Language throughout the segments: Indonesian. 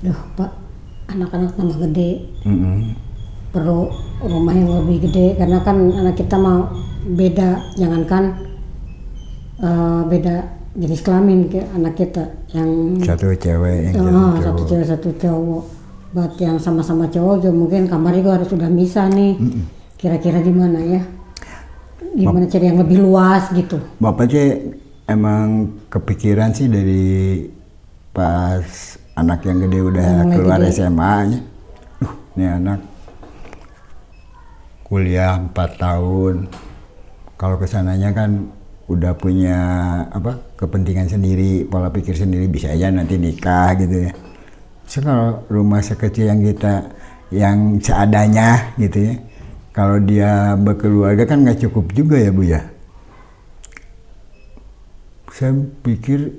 Duh Pak, anak-anak tambah gede, perlu rumah yang lebih gede karena kan anak kita mau beda, jangankan beda jenis kelamin ke anak kita yang satu cewek yang satu cewek satu cowok. Buat yang sama-sama cowok juga mungkin kamar juga harus sudah misah nih. Kira-kira gimana ya? Gimana cari yang lebih luas gitu? Bapak sih emang kepikiran sih dari pas anak yang gede udah keluar gede. SMA-nya. Ini anak kuliah 4 tahun. Kalau kesananya kan udah punya kepentingan sendiri, pola pikir sendiri, bisa aja nanti nikah gitu ya. So, kalau rumah sekecil yang kita yang seadanya gitu ya, kalau dia berkeluarga kan nggak cukup juga ya Bu ya. Saya pikir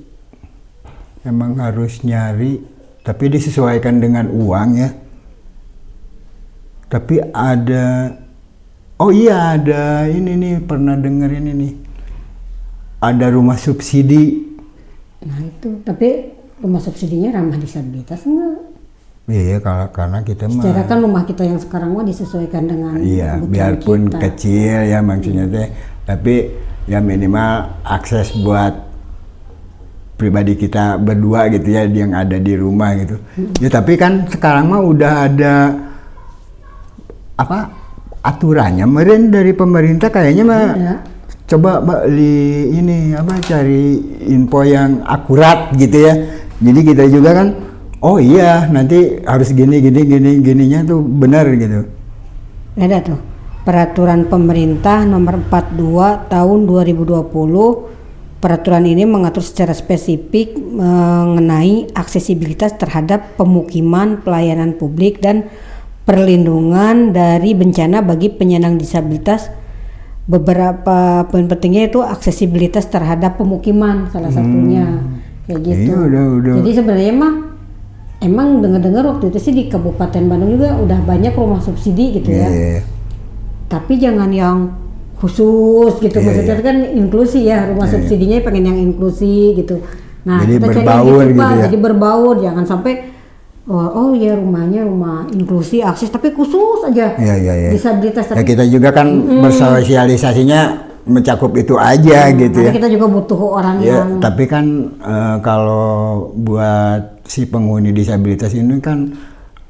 emang harus nyari, tapi disesuaikan dengan uang ya. Tapi ada, oh iya ada ini nih, pernah denger ini nih, ada rumah subsidi. Nah itu, tapi rumah subsidinya ramah disabilitas enggak? Iya, karena kita mah. Secara kan rumah kita yang sekarang mah disesuaikan dengan iya, biarpun kita kecil ya maksudnya teh, tapi ya minimal akses buat pribadi kita berdua gitu ya, yang ada di rumah gitu. Ya tapi kan sekarang mah udah ada aturannya meren dari pemerintah kayaknya mah. Coba beli ini cari info yang akurat gitu ya. Jadi kita juga kan, oh iya nanti harus gininya tuh benar gitu. Ada tuh peraturan pemerintah nomor 42 tahun 2020. Peraturan ini mengatur secara spesifik mengenai aksesibilitas terhadap pemukiman, pelayanan publik dan perlindungan dari bencana bagi penyandang disabilitas. Beberapa poin pentingnya itu aksesibilitas terhadap pemukiman salah satunya kayak gitu. Iya, udah. Jadi sebenarnya mah emang dengar waktu itu sih di Kabupaten Bandung juga udah banyak rumah subsidi gitu ya. Tapi jangan yang khusus gitu, maksudnya kan inklusi ya, rumah subsidinya pengen yang inklusi gitu. Nah jadi kita berbaur cari gitu, Pak, ya. jadi berbaur, jangan sampai oh ya rumahnya rumah inklusi akses tapi khusus aja disabilitas. Ya kita juga kan bersosialisasinya mencakup itu aja gitu ya. Kita juga butuh orang yang. Tapi kan kalau buat si penghuni disabilitas ini kan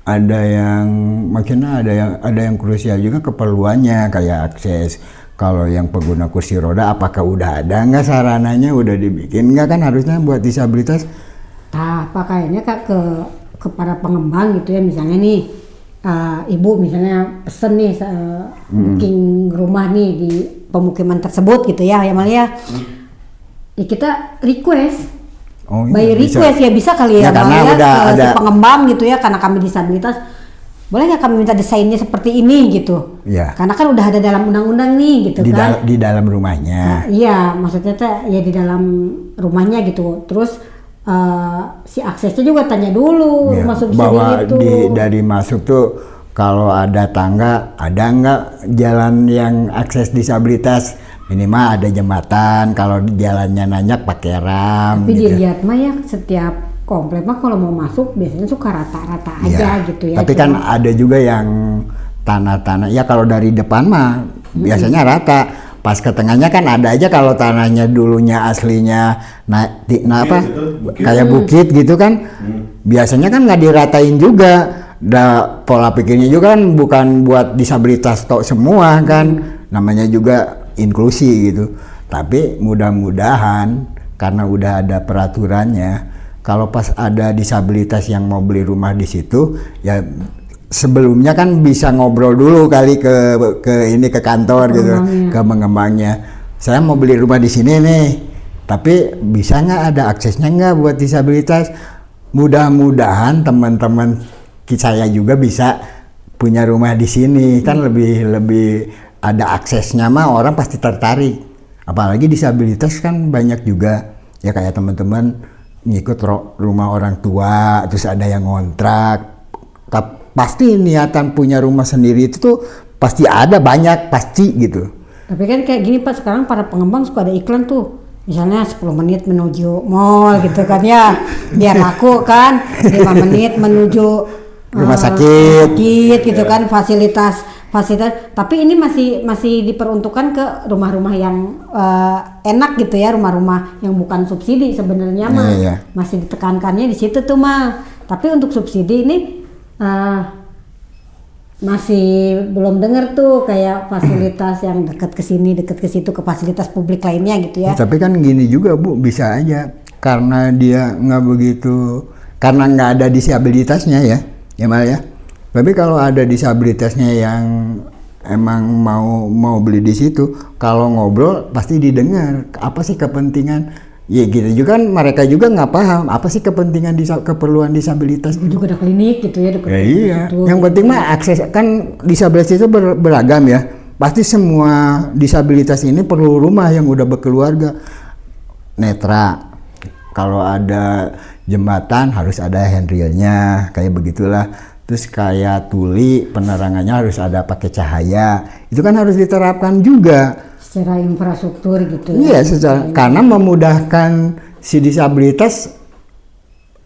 ada yang maksudnya ada yang krusial juga keperluannya kayak akses. Kalau yang pengguna kursi roda apakah udah ada nggak sarananya, udah dibikin nggak kan harusnya buat disabilitas? Nah, kayaknya ke para pengembang gitu ya, misalnya nih ibu misalnya pesen nih booking rumah nih di pemukiman tersebut gitu ya Malia. Ya kita request by request ya bisa kali ya Malia ke si pengembang gitu ya, karena kami disabilitas boleh nggak kami minta desainnya seperti ini gitu ya. Karena kan udah ada dalam undang-undang nih gitu kan di dalam rumahnya. Iya maksudnya ya di dalam rumahnya gitu. Terus si aksesnya juga tanya dulu rumah subsidi bahwa itu. Dari masuk tuh kalau ada tangga, ada nggak jalan yang akses disabilitas, minimal ada jembatan, kalau jalannya nanjak pakai ram. Tapi gitu. dilihat mah ya setiap komplek mah kalau mau masuk biasanya suka rata-rata aja gitu ya. Tapi kan ada juga yang tanah-tanah ya, kalau dari depan mah biasanya rata. Pas ke tengahnya kan ada aja kalau tanahnya dulunya aslinya kayak bukit gitu kan, biasanya kan nggak diratain juga. Pola pikirnya juga kan bukan buat disabilitas tok semua kan, namanya juga inklusi gitu. Tapi mudah-mudahan karena udah ada peraturannya, kalau pas ada disabilitas yang mau beli rumah di situ ya sebelumnya kan bisa ngobrol dulu kali ke kantor gitu, ke pengembangnya. Saya mau beli rumah di sini nih, tapi bisa nggak ada aksesnya nggak buat disabilitas? Mudah-mudahan teman-teman saya juga bisa punya rumah di sini, kan lebih ada aksesnya mah orang pasti tertarik. Apalagi disabilitas kan banyak juga ya, kayak teman-teman ngikut rumah orang tua, terus ada yang ngontrak. Pasti niatan punya rumah sendiri itu tuh pasti ada banyak, pasti gitu. Tapi kan kayak gini Pak, sekarang para pengembang suka ada iklan tuh misalnya 10 menit menuju mall gitu kan ya, biar laku kan, 5 menit menuju rumah sakit gitu kan, fasilitas. Tapi ini masih diperuntukkan ke rumah-rumah yang enak gitu ya, rumah-rumah yang bukan subsidi sebenarnya mah. Masih ditekankannya di situ tuh mah. Tapi untuk subsidi ini masih belum dengar tuh kayak fasilitas yang dekat ke sini, dekat ke situ, ke fasilitas publik lainnya gitu ya. Tapi kan gini juga Bu, bisa aja karena dia nggak begitu, karena nggak ada disabilitasnya ya Mal ya. Tapi kalau ada disabilitasnya yang emang mau beli di situ, kalau ngobrol pasti didengar apa sih kepentingan. Ya gitu juga kan, mereka juga nggak paham apa sih kepentingan keperluan disabilitas. Juga ada klinik gitu ya. Ya iya. Yang penting mah akses, kan disabilitas itu beragam ya. Pasti semua disabilitas ini perlu rumah yang udah berkeluarga. Netra, kalau ada jembatan harus ada handrailnya, kayak begitulah. Terus kayak tuli, penerangannya harus ada pakai cahaya. Itu kan harus diterapkan juga. Secara infrastruktur gitu ya. Iya, karena memudahkan si disabilitas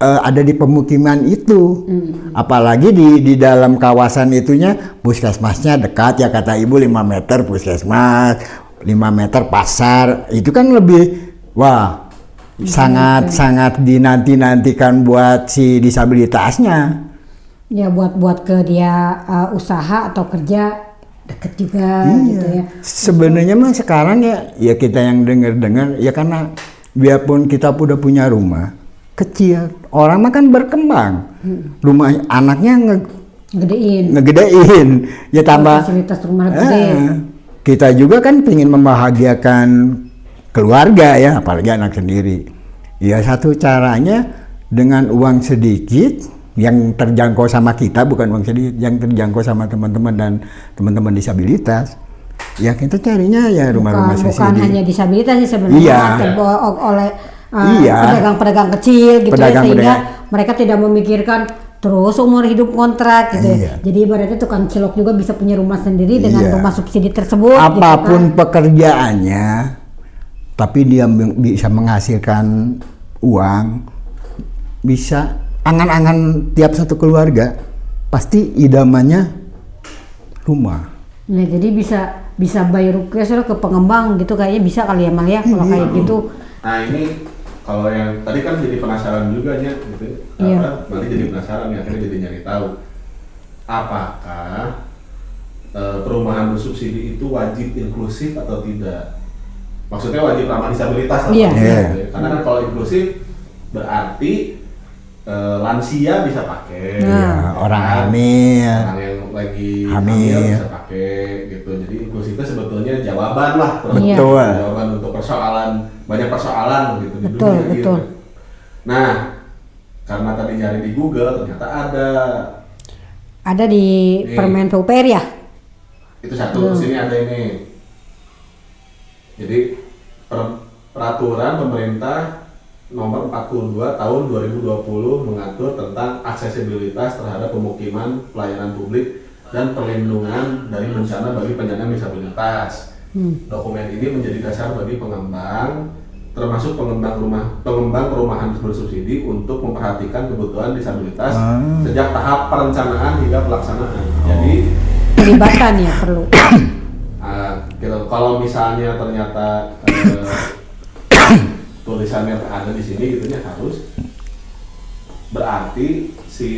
ada di pemukiman itu. Apalagi di dalam kawasan itunya puskesmasnya dekat ya, kata Ibu 5 meter puskesmas, 5 meter pasar. Itu kan lebih sangat dinanti-nantikan buat si disabilitasnya. Ya buat ke dia usaha atau kerja deket juga gitu ya. Sebenarnya mah sekarang ya kita yang dengar ya, karena biarpun kita udah punya rumah kecil, orang mah kan berkembang. Rumah anaknya ngegedein. Ya tambah fasilitas rumah gede. Kita juga kan ingin membahagiakan keluarga ya, apalagi anak sendiri. Ya satu caranya dengan uang sedikit yang terjangkau sama kita, bukan uang sedikit, yang terjangkau sama teman-teman dan teman-teman disabilitas. Ya kita carinya ya rumah-rumah subsidi. Bukan hanya disabilitas sih sebenarnya, oleh pedagang-pedagang kecil gitu sehingga mereka tidak memikirkan terus umur hidup kontrak gitu. Jadi ibaratnya tukang cilok juga bisa punya rumah sendiri dengan rumah subsidi tersebut. Apapun pekerjaannya, tapi dia bisa menghasilkan uang, bisa angan-angan tiap satu keluarga pasti idamannya rumah. Nah jadi bisa bayar request ke pengembang gitu kayaknya bisa kali ya Mal ya kalau kayak gitu. Nah ini kalau yang tadi kan jadi penasaran juga ya gitu. Nanti jadi penasaran ya, akhirnya jadi nyari tahu apakah perumahan bersubsidi itu wajib inklusif atau tidak. Maksudnya wajib ramah disabilitas atau tidak. Karena kan kalau inklusif berarti lansia bisa pakai, orang hamil, orang yang lagi hamil bisa pakai gitu. Jadi inklusifnya sebetulnya jawaban lah, jawaban untuk banyak persoalan gitu di dunia gitu. Nah, karena tadi nyari di Google ternyata ada di Permen PUPR ya. Itu satu, sini ada ini. Jadi peraturan pemerintah nomor 42 tahun 2020 mengatur tentang aksesibilitas terhadap pemukiman, pelayanan publik, dan perlindungan dari bencana bagi penyandang disabilitas. Dokumen ini menjadi dasar bagi pengembang, termasuk pengembang perumahan bersubsidi untuk memperhatikan kebutuhan disabilitas sejak tahap perencanaan hingga pelaksanaan. Jadi pelibatan ya perlu. Gitu. Kalau misalnya ternyata tulisannya ada di sini gitu ya, harus berarti si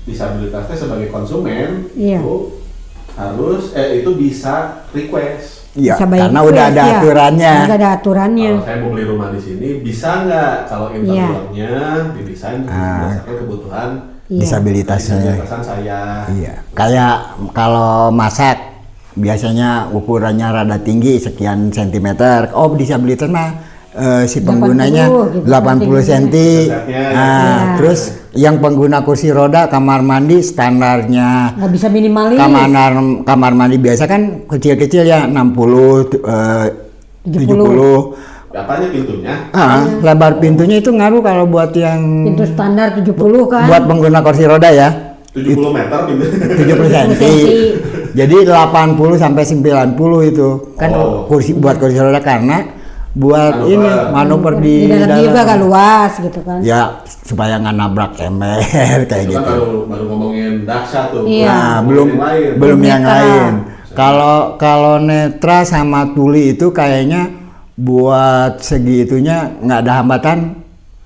disabilitasnya sebagai konsumen itu harus itu bisa request. Iya, karena udah ada aturannya. Udah ada aturannya. Kalau saya mau beli rumah di sini bisa nggak kalau interiornya didesain berdasarkan kebutuhan disabilitasnya saya. Iya. Kayak kalau masak biasanya ukurannya rada tinggi sekian sentimeter. Oh, disabilitas mah si penggunanya 80 cm. Terus yang pengguna kursi roda kamar mandi standarnya nggak bisa minimalis. Kamar mandi biasa kan kecil-kecil ya 60 70. Apanya pintunya? Lebar pintunya itu ngaruh kalau buat yang pintu standar 70 kan. Buat pengguna kursi roda ya. 70 meter pintu. 70 cm. Jadi 80 sampai 90 itu kan kursi buat kursi roda, karena buat ini manuver di dalam juga agak luas gitu kan. Ya supaya nggak nabrak ember kayak Itu gitu. kan baru ngomongin Daksa tuh. Iya. Nah, Ngomongin yang lain. belum yang Netra. lain. Kalau Netra sama Tuli itu kayaknya buat segitunya nggak ada hambatan.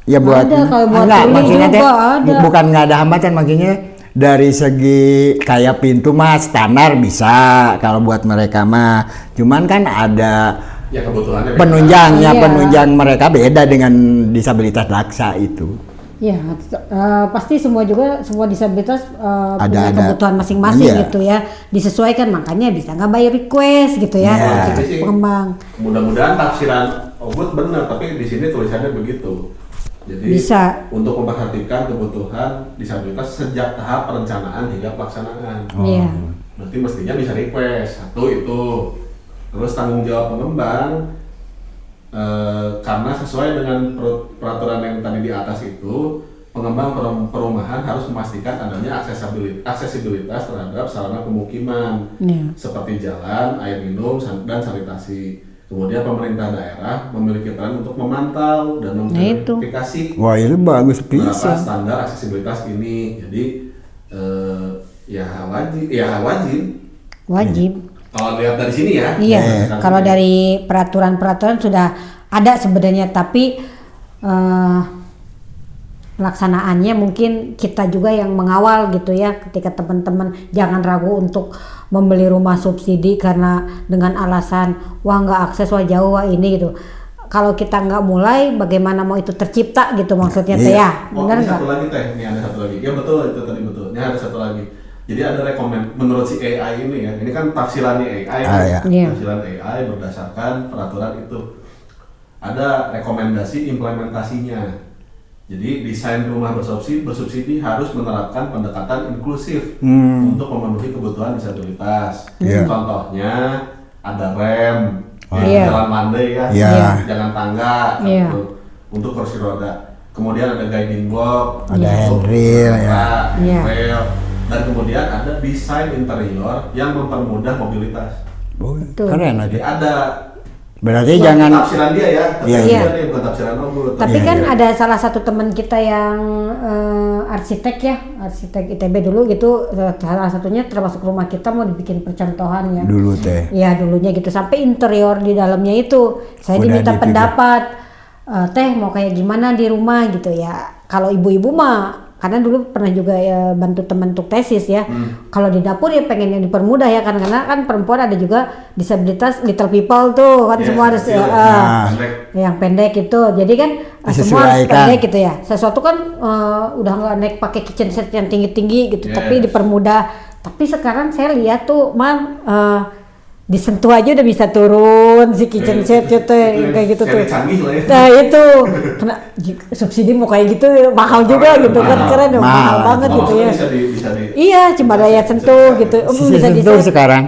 Ya buat Ada, kalau buat enggak, Tuli maksudnya juga ada. bukan nggak ada hambatan, maksudnya dari segi kayak pintu mah standar bisa kalau buat mereka mah. Cuman kan ada Ya kebutuhannya beda. penunjangnya, Iya. penunjang mereka beda dengan disabilitas Daksa itu. Ya, pasti semua disabilitas punya Ada. kebutuhan masing-masing Iya. gitu ya, disesuaikan, makanya bisa nggak by request gitu ya, Iya. kalau kita Jadi sih, pengembang. Mudah-mudahan tafsiran Ogut benar, tapi di sini tulisannya begitu. Jadi Bisa. untuk memperhatikan kebutuhan disabilitas sejak tahap perencanaan hingga pelaksanaan. Iya. Berarti mestinya bisa request satu itu. Terus tanggung jawab pengembang karena sesuai dengan peraturan yang tadi di atas itu, pengembang perumahan harus memastikan adanya aksesibilitas terhadap sarana pemukiman Iya. seperti jalan, air minum, dan sanitasi. Kemudian pemerintah daerah memiliki peran untuk memantau dan itu. memverifikasi Wah itu bagus berapa bisa. standar aksesibilitas ini. Jadi ya wajib. Wajib. Kalau lihat dari sini ya. Iya, Misalkan kalau sini. dari peraturan-peraturan sudah ada sebenarnya, tapi pelaksanaannya mungkin kita juga yang mengawal gitu ya, ketika teman-teman jangan ragu untuk membeli rumah subsidi karena dengan alasan wah nggak akses, wah jauh, wah ini gitu. Kalau kita nggak mulai, bagaimana mau itu tercipta gitu maksudnya teh ya, Oh, benar ini nggak? satu lagi teh, ini ada satu lagi. Ya betul, itu tadi betul. Ini ada satu lagi. Jadi ada menurut si AI ini ya, ini kan tafsirannya AI, Iya. Iya. tafsiran AI berdasarkan peraturan itu. Ada rekomendasi implementasinya. Jadi desain rumah bersubsidi harus menerapkan pendekatan inklusif untuk memenuhi kebutuhan disabilitas. Iya. Contohnya ada rem, Iya. jalan landai ya, Iya. jangan tangga Iya. untuk kursi roda. Kemudian ada guiding block, Ada untuk handrail, ya. Iya. handrail. Dan kemudian ada desain interior yang mempermudah mobilitas. Oh, Betul. keren Jadi aja. ada Berarti bukan jangan tafsiran dia ya, Iya, tafsiran iya. dia bukan tafsiran Ogut. Tapi Iya, kan iya. ada salah satu teman kita yang arsitek ya, arsitek ITB dulu gitu, salah satunya termasuk rumah kita mau dibikin percontohan ya. dulu teh. Ya dulunya gitu, sampai interior di dalamnya itu saya Udah diminta gitu, pendapat, teh mau kayak gimana di rumah gitu ya. Kalau ibu-ibu mah, karena dulu pernah juga ya bantu teman untuk tesis ya. Kalau di dapur ya pengen yang dipermudah ya kan, karena kan perempuan ada juga disabilitas little people tuh kan, Iya, semua harus kecil, pendek. yang pendek itu. Jadi kan semua harus Disesuaikan. pendek gitu ya. Sesuatu kan udah nggak naik pakai kitchen set yang tinggi-tinggi gitu, tapi Yes. dipermudah. Tapi sekarang saya lihat tuh disentuh aja udah bisa turun si kitchen set gitu Itu kayak gitu seri tuh. canggih lah ya. Nah itu kena subsidi mau kayak gitu mahal juga gitu kan, Mahal. keren ya, mahal Mahal. banget gitu ya. Bisa di Iya, cuma daya sentuh gitu. Bisa Sentuh desain. sekarang.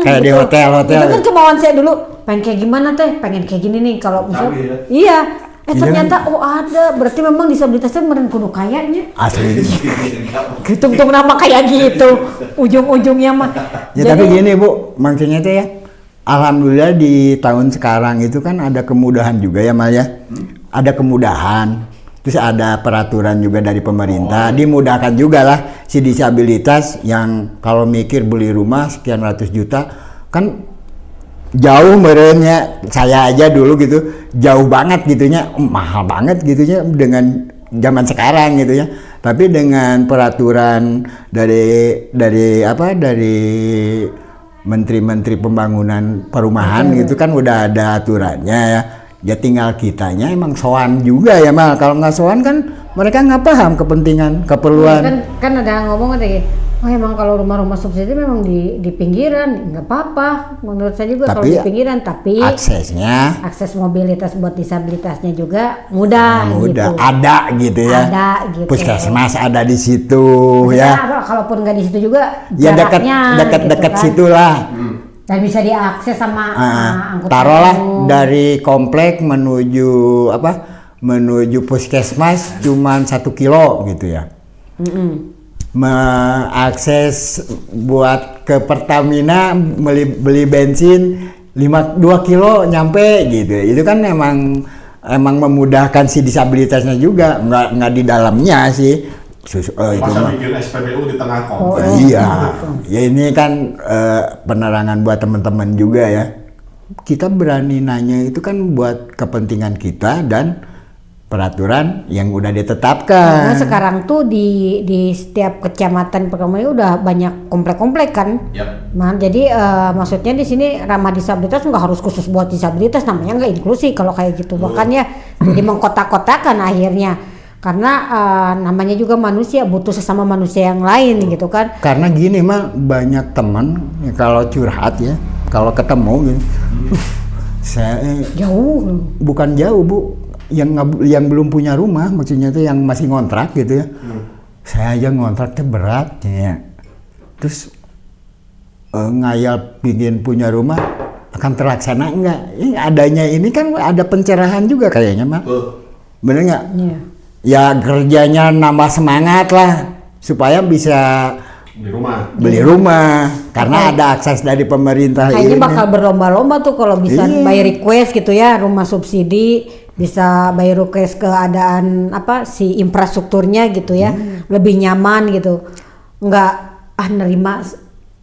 Kayak di gitu. hotel-hotel. Itu kan kemauan saya dulu, pengen kayak gimana teh, pengen kayak gini nih kalau misal. Canggih ya. Iya. Iya. Ternyata oh ada, berarti memang disabilitasnya meren kudu kayaknya. Asli. Hitung-hitung nama kayak gitu, ujung-ujungnya mah. Ya tapi gini Bu, maksudnya itu ya, alhamdulillah di tahun sekarang itu kan ada kemudahan juga ya Mal ya. Ada kemudahan, terus ada peraturan juga dari pemerintah, dimudahkan juga lah si disabilitas yang kalau mikir beli rumah sekian ratus juta kan jauh merenya. Saya aja dulu gitu jauh banget gitunya, mahal banget gitunya dengan zaman sekarang gitu ya. Tapi dengan peraturan dari menteri-menteri pembangunan perumahan gitu kan udah ada aturannya ya. Ya tinggal kitanya emang sowan juga ya Mal. Kalau nggak sowan kan mereka nggak paham kepentingan, keperluan. Kan ada ngomong kayak oh emang kalau rumah-rumah subsidi memang di pinggiran nggak apa-apa, menurut saya juga kalau Tapi di pinggiran, tapi aksesnya akses mobilitas buat disabilitasnya juga mudah mudah, gitu. ada gitu ya. Ada gitu. Puskesmas ada di situ Maksudnya ya. apa, kalaupun nggak di situ juga Ya jaraknya dekat-dekat gitu kan. situlah. Dan bisa diakses sama angkutan Taruhlah umum. dari komplek menuju puskesmas cuman 1 kilo gitu ya. Mengakses buat ke Pertamina beli bensin 2 kilo nyampe gitu. Itu kan emang memudahkan si disabilitasnya juga, nggak di dalamnya sih. Itu Masa mah. bikin SPBU di tengah Oh, kompleks. Iya, ya ini kan penerangan buat teman-teman juga ya. Kita berani nanya itu kan buat kepentingan kita dan peraturan yang udah Karena ditetapkan. sekarang tuh di setiap kecamatan perkampungan udah banyak komplek-komplek kan. Yap. Nah, jadi maksudnya di sini ramah disabilitas nggak harus khusus buat disabilitas, namanya nggak inklusi kalau kayak gitu. Makanya jadi mengkotak-kotakan akhirnya. Karena namanya juga manusia, butuh sesama manusia yang lain gitu kan. Karena gini mah banyak teman ya, kalau curhat ya, kalau ketemu gitu, saya Jauh. bukan jauh Bu, yang belum punya rumah, maksudnya tuh yang masih ngontrak gitu ya. Saya aja ngontrak tuh berat ya. Terus ngayal pingin punya rumah akan terlaksana enggak? Ini adanya ini kan ada pencerahan juga kayaknya mah. Bener nggak? Iya. Ya kerjanya nambah semangat lah supaya bisa Beli rumah. beli rumah karena ada akses dari pemerintah Kayaknya ini. bakal berlomba-lomba tuh kalau bisa Iya. by request gitu ya, rumah subsidi bisa by request keadaan apa si infrastrukturnya gitu ya, lebih nyaman gitu. Enggak nerima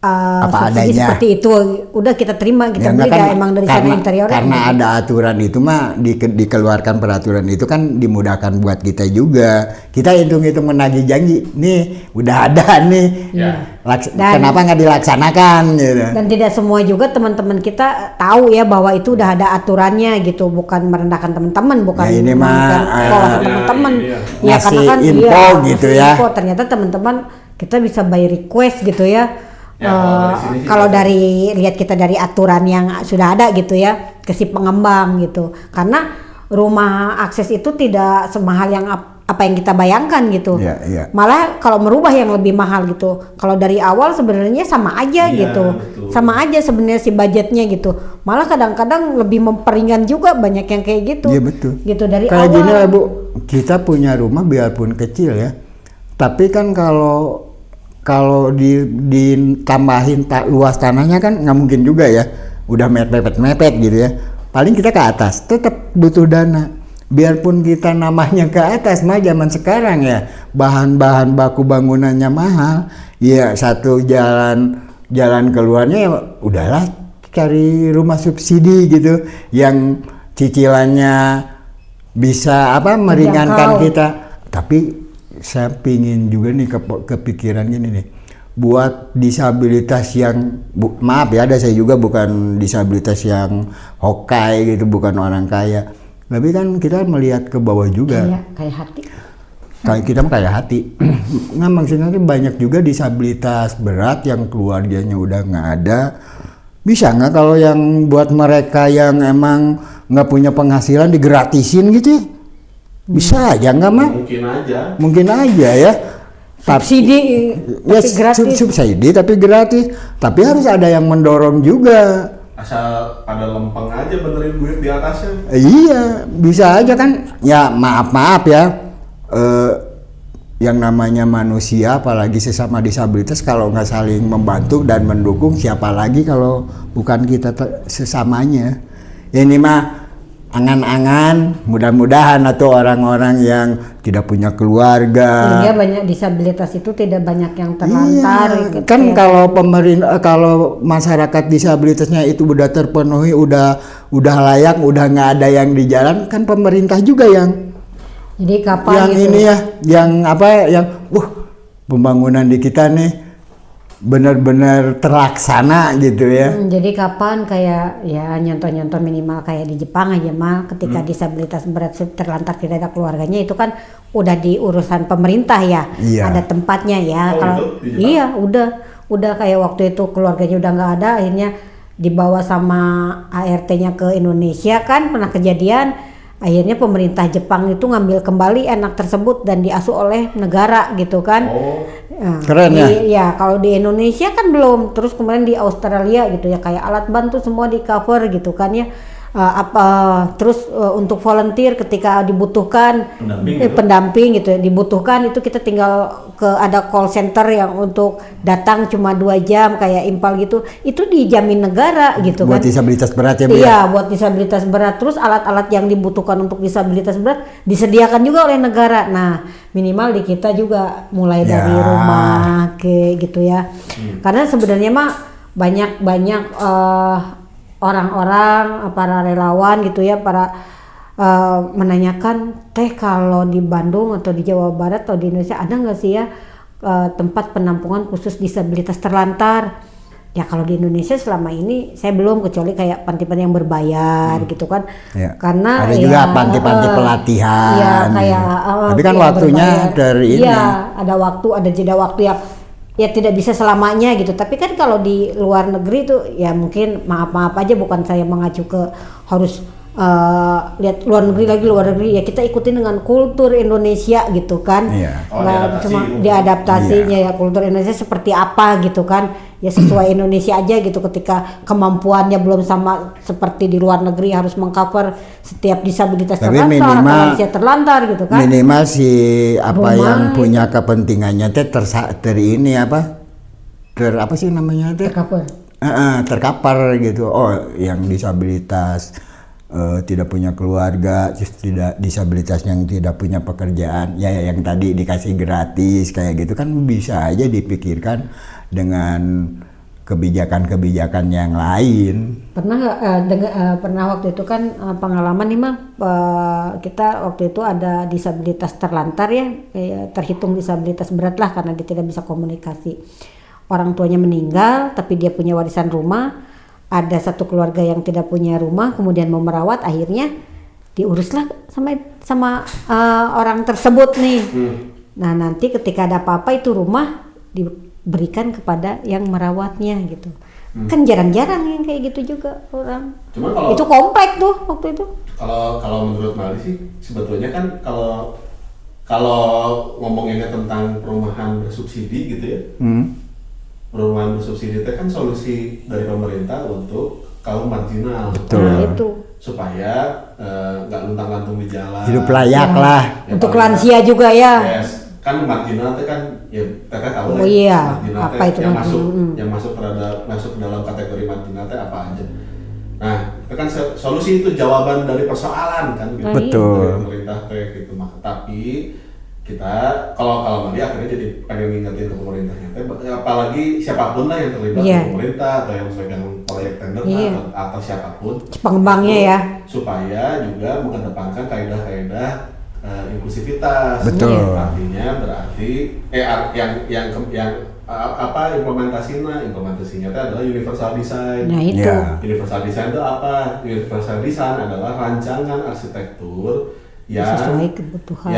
Apa subsidi adanya. seperti itu, udah kita terima, kita Ya, beli enggak kan, dah emang dari sana interior. karena ada aturan itu mah dikeluarkan peraturan itu kan dimudahkan buat kita juga. Kita hitung-hitung menagih janji, nih udah ada nih. Ya. Dan- Kenapa nggak dilaksanakan gitu. Dan tidak semua juga teman-teman kita tahu ya bahwa itu udah ada aturannya gitu, bukan merendahkan teman-teman, bukan Ya, ini mah, sekolah ya, teman-teman. ini Ya ngasih karena kan info gitu ngasih ya. info. Ternyata teman-teman kita bisa by request gitu ya. Ya, kalau dari sini sih Kalau bisa. dari lihat kita dari aturan yang sudah ada gitu ya, ke si pengembang gitu. Karena rumah akses itu tidak semahal yang apa yang kita bayangkan gitu. Iya, iya. Malah kalau merubah yang lebih mahal gitu. Kalau dari awal sebenarnya sama aja Iya, gitu. betul. Sama aja sebenarnya si budgetnya gitu. Malah kadang-kadang lebih memperingan juga, banyak yang kayak gitu. Iya betul. Gitu dari Kayak awal. gini lah Bu, kita punya rumah biarpun kecil ya, tapi kan kalau ditambahin luas tanahnya kan nggak mungkin juga ya, udah mepet gitu ya. Paling kita ke atas, tetap butuh dana. Biarpun kita namanya ke atas mah zaman sekarang ya, bahan-bahan baku bangunannya mahal, ya satu jalan keluarnya ya udahlah cari rumah subsidi gitu, yang cicilannya bisa meringankan Terjangkau. kita. Tapi saya pingin juga nih kepikiran gini nih, buat disabilitas yang maaf ya, ada saya juga bukan disabilitas yang hokai gitu, bukan orang kaya, tapi kan kita melihat ke bawah juga. Kayak hati. Kayak kita mah kayak hati. Nggak, maksudnya tuh banyak juga disabilitas berat yang keluarganya udah nggak ada. Bisa nggak kalau yang buat mereka yang emang nggak punya penghasilan digratisin gitu? Bisa aja nggak mah? Mungkin aja ya. Subsidi Ya, tapi gratis. subsidi tapi gratis. Tapi harus ada yang mendorong juga. Asal pada lempeng aja benerin duit di atasnya. Iya, bisa aja kan. Ya maaf ya. Yang namanya manusia, apalagi sesama disabilitas, kalau nggak saling membantu dan mendukung, siapa lagi kalau bukan kita sesamanya. Ini mah angan-angan, mudah-mudahan atau orang-orang yang tidak punya keluarga. Sehingga banyak disabilitas itu tidak banyak yang terlantar. Iya, gitu kan ya. kalau pemerintah, kalau masyarakat disabilitasnya itu udah terpenuhi, udah layak, udah nggak ada yang di jalan, kan pemerintah juga yang Jadi kapan yang gitu? ini ya, yang pembangunan di kita nih benar-benar terlaksana gitu ya. Jadi kapan kayak ya nyontoh-nyontoh minimal kayak di Jepang aja mah, ketika disabilitas berat terlantar tidak ada keluarganya, itu kan udah di urusan pemerintah ya. Iya. Ada tempatnya ya. Oh, Kalau itu di Jepang? iya udah kayak waktu itu keluarganya udah nggak ada, akhirnya dibawa sama ART-nya ke Indonesia kan, pernah kejadian. Akhirnya pemerintah Jepang itu ngambil kembali anak tersebut dan diasuh oleh negara gitu kan. Oh, Nah, Keren ya? Ya kalau di Indonesia kan belum. Terus kemudian di Australia gitu ya, kayak alat bantu semua di cover gitu kan ya. terus untuk volunteer ketika dibutuhkan Pendamping pendamping gitu dibutuhkan itu kita tinggal ada call center yang untuk datang cuma 2 jam kayak Impal gitu itu dijamin negara gitu buat kan. disabilitas berat ya Bu? Iya buat disabilitas berat terus alat-alat yang dibutuhkan untuk disabilitas berat disediakan juga oleh negara. Nah minimal di kita juga mulai dari rumah ke gitu ya karena sebenarnya mah banyak orang-orang para relawan gitu ya menanyakan teh kalau di Bandung atau di Jawa Barat atau di Indonesia ada nggak sih ya tempat penampungan khusus disabilitas terlantar ya kalau di Indonesia selama ini saya belum kecuali kayak panti-panti yang berbayar gitu kan Ya. karena ada juga panti-panti pelatihan ya kayak tapi kan waktunya dari ini ada waktu ada jeda waktu ya tidak bisa selamanya gitu tapi kan kalau di luar negeri tuh ya mungkin maaf aja bukan saya mengacu ke harus lihat luar negeri ya kita ikutin dengan kultur Indonesia gitu kan cuma diadaptasinya ya kultur Indonesia seperti apa gitu kan ya sesuai Indonesia aja gitu ketika kemampuannya belum sama seperti di luar negeri harus mengcover setiap disabilitas terlantar atau lansia terlantar gitu kan minimal si yang punya kepentingannya teh ini apa sih namanya teh terkapar gitu yang disabilitas tidak punya keluarga terus tidak disabilitas yang tidak punya pekerjaan ya yang tadi dikasih gratis kayak gitu kan bisa aja dipikirkan dengan kebijakan-kebijakan yang lain. Pernah waktu itu kan pengalaman nih mah kita waktu itu ada disabilitas terlantar ya terhitung disabilitas berat lah karena dia tidak bisa komunikasi. Orang tuanya meninggal tapi dia punya warisan rumah. Ada satu keluarga yang tidak punya rumah kemudian mau merawat akhirnya diuruslah sama orang tersebut nih. Nah nanti ketika ada apa-apa itu rumah diberikan kepada yang merawatnya gitu. Kan jarang-jarang yang kayak gitu juga orang. Cuma itu komplek tuh waktu itu. Kalau menurut Mali sih sebetulnya kan kalau ngomonginnya tentang perumahan bersubsidi gitu ya. Perumahan bersubsidi itu kan solusi dari pemerintah untuk kaum marginal. Nah, itu supaya nggak luntang-lantung di jalan. Hidup layak lah. Ya, untuk lansia juga ya. Yes. Kan marginal itu kan ya teteh tahu lah. Marginal apa itu yang masuk ke dalam kategori marginal itu apa aja. Nah, itu kan solusi itu jawaban dari persoalan kan gitu. Betul. Dari pemerintah kayak gitu. Tapi kita kalau Mali akhirnya jadi pengen ngingetin ke pemerintahnya. Apalagi siapapun lah yang terlibat di pemerintah atau yang megang proyek tender atau siapapun pengembangnya ya. Supaya juga mengedepankan kaidah-kaidah inklusivitas. Betul. Artinya berarti implementasinya itu adalah universal design. Nah itu. Universal design itu apa? Universal design adalah rancangan arsitektur yang sesuai kebutuhan.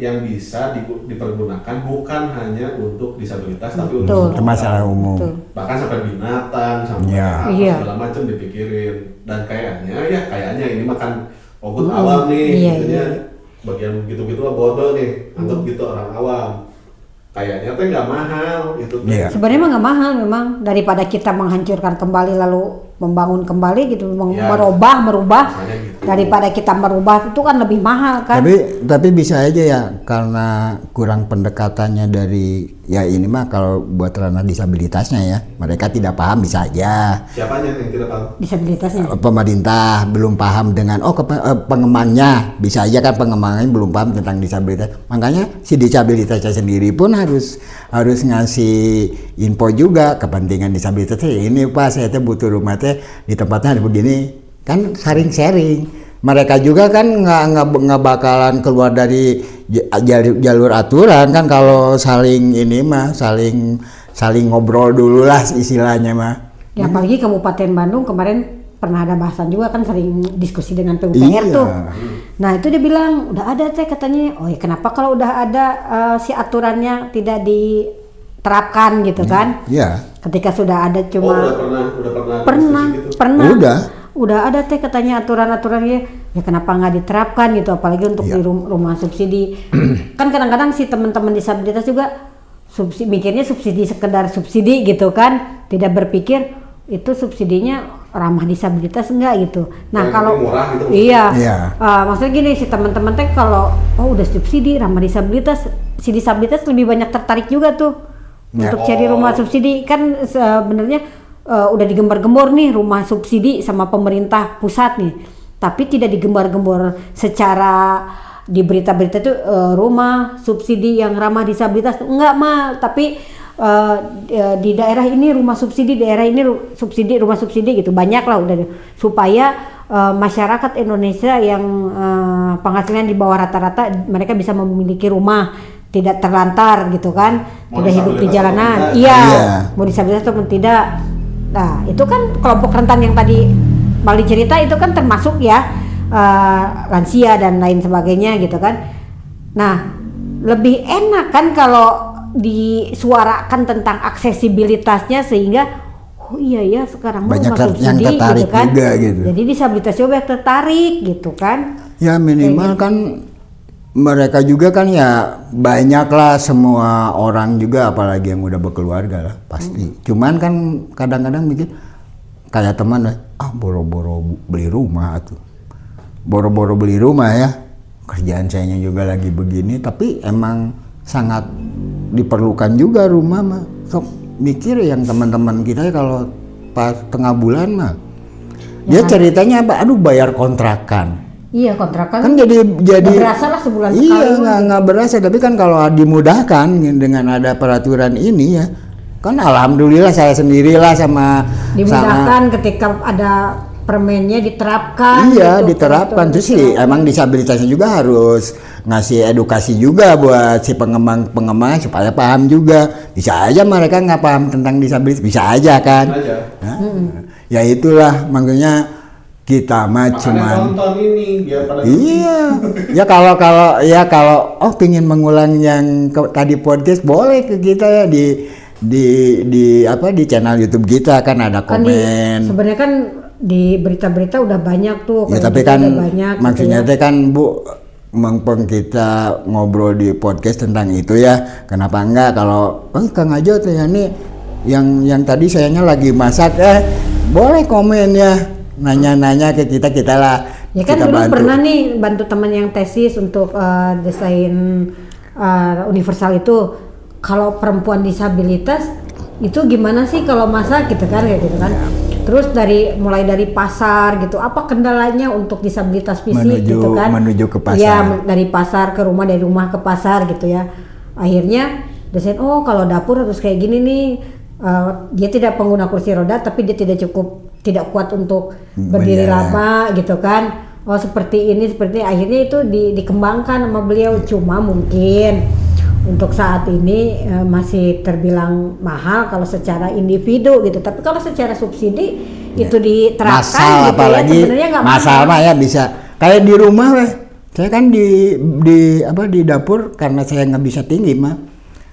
Yang bisa dipergunakan bukan hanya untuk disabilitas tapi untuk masalah umum. Bahkan sampai binatang sampai segala macam dipikirin dan kayaknya ini makan ogut awam nih, bagian gitu-gitu bodoh nih, anggap gitu orang awam. Kayaknya tuh nggak mahal itu. Sebenarnya mah nggak mahal memang daripada kita menghancurkan kembali lalu membangun kembali gitu, merubah gitu. Daripada kita merubah itu kan lebih mahal kan. Tapi bisa aja ya karena kurang pendekatannya dari ini mah kalau buat ranah disabilitasnya ya mereka tidak paham bisa aja. Siapanya yang tidak paham? Disabilitasnya. Pemerintah belum paham dengan pengembangnya bisa aja kan pengembangnya belum paham tentang disabilitas. Makanya si disabilitasnya sendiri pun harus ngasih info juga kepentingan disabilitasnya. Ini Pak saya butuh rumah di tempatnya ada begini kan sharing. Mereka juga kan nggak bakalan keluar dari jalur aturan kan kalau saling ngobrol dulu lah istilahnya mah. Ya apalagi Kabupaten Bandung kemarin pernah ada bahasan juga kan sering diskusi dengan PUPR tuh. Nah itu dia bilang udah ada katanya. Oh ya kenapa kalau udah ada si aturannya tidak diterapkan gitu kan? Iya. Ketika sudah ada cuma pernah. Udah ada katanya aturan-aturannya ya kenapa nggak diterapkan gitu apalagi untuk di rumah subsidi. Kan kadang-kadang si teman-teman disabilitas juga mikirnya subsidi sekedar subsidi gitu kan, tidak berpikir itu subsidinya ramah disabilitas enggak gitu. Nah, Yang kalau penting murah gitu iya, Iya. Maksudnya gini si teman-teman teh kalau udah subsidi ramah disabilitas, si disabilitas lebih banyak tertarik juga tuh Ya. untuk cari rumah subsidi. Kan sebenarnya udah digembar-gembor nih rumah subsidi sama pemerintah pusat nih, tapi tidak digembar-gembor secara di berita-berita tuh rumah subsidi yang ramah disabilitas enggak mah, tapi di daerah ini rumah subsidi, daerah ini rumah subsidi gitu, banyak lah udah, supaya masyarakat Indonesia yang penghasilan di bawah rata-rata mereka bisa memiliki rumah, tidak terlantar gitu kan, Mau tidak hidup di disabilitas jalanan. ataupun Iya, Iya. mau disabilitas ataupun tidak. Nah, itu kan kelompok rentan yang tadi Bali cerita itu kan termasuk ya lansia dan lain sebagainya gitu kan. Nah, lebih enak kan kalau disuarakan tentang aksesibilitasnya sehingga oh iya ya sekarang mah Banyak rumah yang subsidi tertarik gitu kan. juga gitu. Jadi disabilitas juga tertarik gitu kan. Ya minimal kan mereka juga kan ya banyak lah, semua orang juga apalagi yang udah berkeluarga lah pasti. Cuman kan kadang-kadang mikir kayak teman boro-boro beli rumah tuh. Boro-boro beli rumah ya. Kerjaan sayanya juga lagi begini, tapi emang sangat diperlukan juga rumah mah. Sok mikir yang teman-teman kita kalau pas tengah bulan mah. Dia ceritanya apa? Aduh bayar kontrakan. Iya, kontrakan Kan jadi nggak berasa lah sebulan iya sekali. nggak berasa, tapi kan kalau dimudahkan dengan ada peraturan ini ya kan alhamdulillah saya sendirilah sama Dimudahkan ketika ada permennya diterapkan. iya gitu, diterapkan. Terus sih emang disabilitasnya juga harus ngasih edukasi juga buat si pengembang supaya paham juga. Bisa aja mereka nggak paham tentang disabilitas, bisa aja kan. aja. Hah? Ya itulah makanya kita mah Makanya cuman tonton ini biar pada iya. Ya kalau pingin mengulang yang tadi podcast boleh ke kita ya di channel YouTube kita kan ada kan komen. sebenarnya kan di berita-berita udah banyak tuh. Ya kayak tapi gitu kan udah banyak, maksudnya gitu teh kan Bu mumpung kita ngobrol di podcast tentang itu ya, kenapa enggak kalau Kang Ajo teh ya nih yang tadi sayanya lagi masak boleh komen ya, nanya-nanya ke kita lah. Ya kan kita dulu bantu. pernah nih bantu teman yang tesis untuk desain universal itu, kalau perempuan disabilitas itu gimana sih kalau masak gitu kan, kayak gitu kan. Terus mulai dari pasar gitu, apa kendalanya untuk disabilitas fisik gitu kan? Menuju ke pasar. Iya, dari pasar ke rumah, dari rumah ke pasar gitu ya. Akhirnya desain, kalau dapur harus kayak gini nih. Dia tidak pengguna kursi roda, tapi dia tidak kuat untuk berdiri lama gitu kan. Seperti ini. Akhirnya itu dikembangkan sama beliau. Cuma mungkin untuk saat ini masih terbilang mahal kalau secara individu gitu, tapi kalau secara subsidi itu diterapkan masal gitu apalagi ya, sebenarnya nggak masal mahal. mah ya bisa kayak di rumah saya kan di dapur karena saya nggak bisa tinggi mah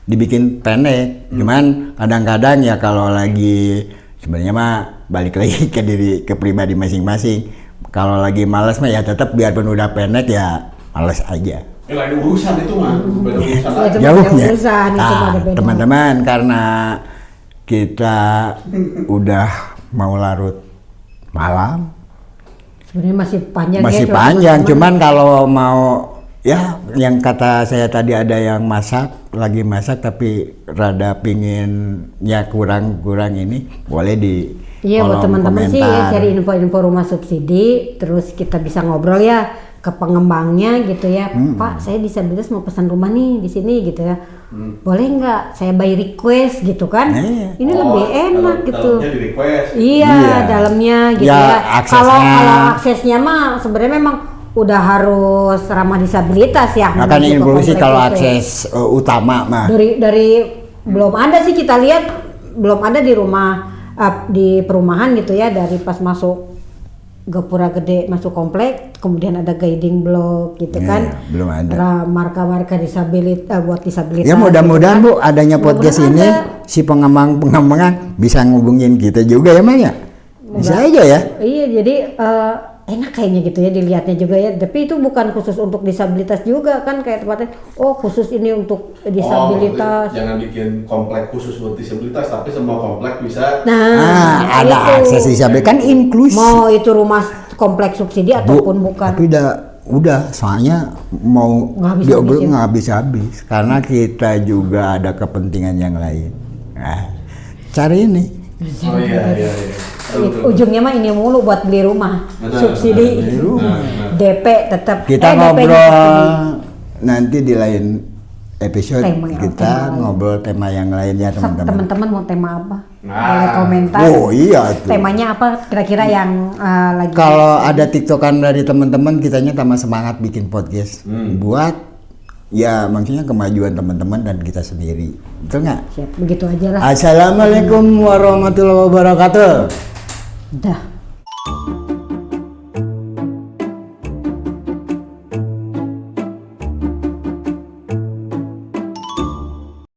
dibikin pendek. Cuman kadang-kadang ya kalau lagi sebenarnya mah balik lagi ke pribadi masing-masing, kalau lagi malas mah ya tetap biarpun udah pendek ya malas aja. lain urusan itu mah, beda urusan Ya, aja. itu Jauh beda ya. urusan, itu mah ada beda. Teman-teman, karena kita udah mau larut malam, Sebenarnya masih panjang masih ya. panjang. Cuman kalau mau ya yang kata saya tadi ada yang lagi masak tapi rada pinginnya kurang ini, boleh di Iya, buat kolom teman-teman sih ya, komentar. cari info-info rumah subsidi, terus kita bisa ngobrol ya ke pengembangnya gitu ya. Pak, saya disabilitas mau pesan rumah nih di sini gitu ya. Boleh nggak saya by request gitu kan? Iya. Ini lebih enak gitu. Dalamnya di request. Iya, Iya. dalamnya gitu Ya, ya. aksesnya. Kalau aksesnya mah sebenarnya memang udah harus ramah disabilitas ya. Nah, kan menuju ke inklusi komplek kalau itu. akses utama mah. Dari belum ada sih, kita lihat belum ada di rumah di perumahan gitu ya, dari pas masuk Gapura Gede masuk komplek, kemudian ada guiding block gitu Iya, kan. belum ada. Marka-marka disabilitas buat disabilitas. Ya mudah-mudahan gitu Bu kan. adanya podcast ini Mudah-mudahan si pengembangan bisa ngubungin kita juga ya Maya. Bisa aja ya. Iya, jadi enak kayaknya gitu ya dilihatnya juga ya. Tapi itu bukan khusus untuk disabilitas juga kan, kayak tempatnya khusus ini untuk disabilitas. Jangan bikin komplek khusus buat disabilitas, tapi semua komplek bisa. ada itu. akses disabilitas kan inklusi. Mau itu rumah kompleks subsidi ataupun bukan. Tapi udah soalnya mau Nggak diobrol habis-habisin. nggak habis-habis karena kita juga ada kepentingan yang lain. Nah, cari ini. Oh iya. Ujungnya mah ini mulu buat beli rumah, subsidi, beli rumah. DP tetap. Kita DP-nya ngobrol subsidi. nanti di lain episode Tema kita ngobrol tema yang lain ya teman-teman. Teman-teman mau tema apa? Nah. Boleh komentar. Oh iya tuh. Temanya apa kira-kira yang lagi? Kalau ada tiktokan dari teman-teman, kitanya tambah semangat bikin podcast buat ya maksudnya kemajuan teman-teman dan kita sendiri. Betul nggak? Siap, begitu aja lah. Assalamualaikum warahmatullahi wabarakatuh. Dah.